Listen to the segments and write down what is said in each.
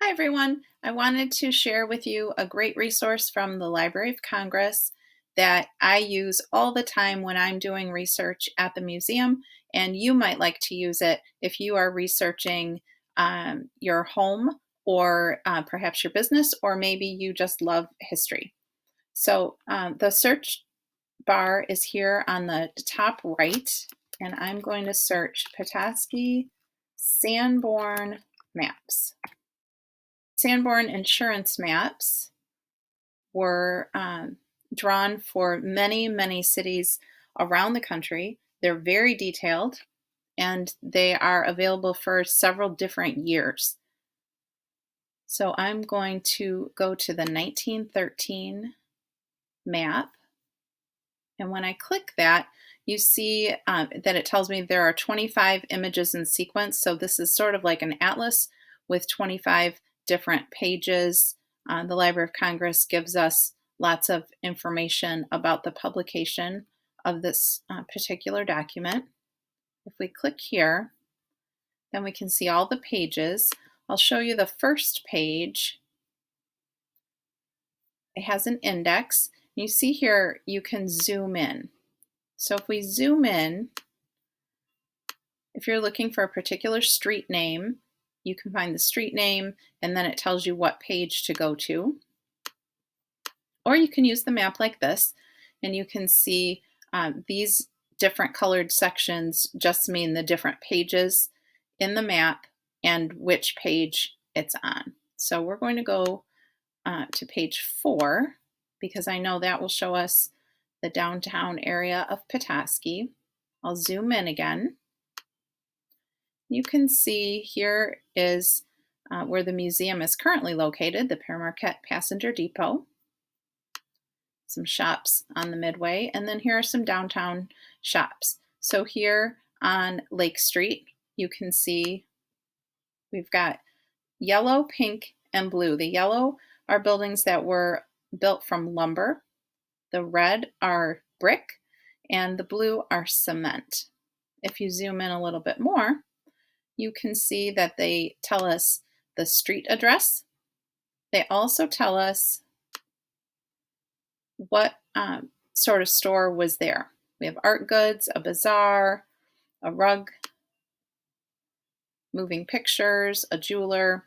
Hi, everyone. I wanted to share with you a great resource from the Library of Congress that I use all the time when I'm doing research at the museum, and you might like to use it if you are researching your home or perhaps your business, or maybe you just love history. So the search bar is here on the top right, and I'm going to search Petoskey Sanborn Maps. Sanborn insurance maps were drawn for many, many cities around the country. They're very detailed and they are available for several different years. So I'm going to go to the 1913 map. And when I click that, you see that it tells me there are 25 images in sequence. So this is sort of like an atlas with 25 different pages. The Library of Congress gives us lots of information about the publication of this particular document. If we click here, then we can see all the pages. I'll show you the first page. It has an index. You see here, you can zoom in. So if we zoom in, if you're looking for a particular street name, you can find the street name and then it tells you what page to go to. Or you can use the map like this and you can see these different colored sections just mean the different pages in the map and which page it's on. So we're going to go to page 4 because I know that will show us the downtown area of Petoskey. I'll zoom in again. You can see here is where the museum is currently located, the Pere Marquette Passenger Depot. Some shops on the Midway, and then here are some downtown shops. So here on Lake Street, you can see we've got yellow, pink, and blue. The yellow are buildings that were built from lumber. The red are brick, and the blue are cement. If you zoom in a little bit more, you can see that they tell us the street address. They also tell us what sort of store was there. We have art goods, a bazaar, a rug, moving pictures, a jeweler.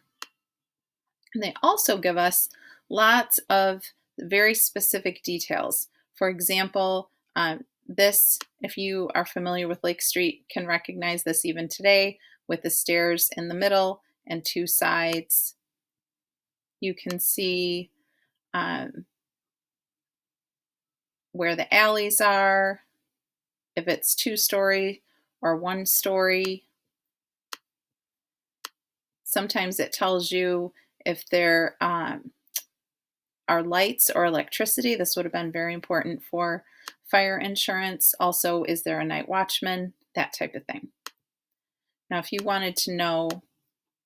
And they also give us lots of very specific details. For example, this, if you are familiar with Lake Street, can recognize this even today with the stairs in the middle and two sides. You can see where the alleys are, if it's 2-story or 1-story. Sometimes it tells you if there are lights or electricity. This would have been very important for fire insurance. Also, is there a night watchman? That type of thing. Now, if you wanted to know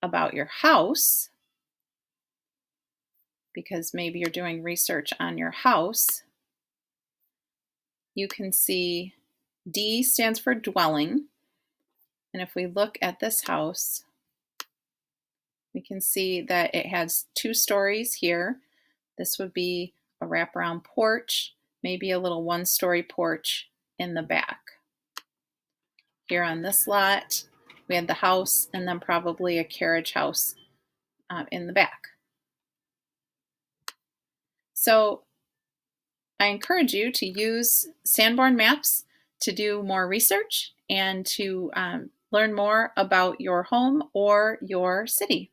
about your house, because maybe you're doing research on your house, you can see D stands for dwelling. And if we look at this house, we can see that it has 2 stories here. This would be a wraparound porch, maybe a little 1-story porch in the back. Here on this lot, we had the house and then probably a carriage house in the back. So I encourage you to use Sanborn Maps to do more research and to learn more about your home or your city.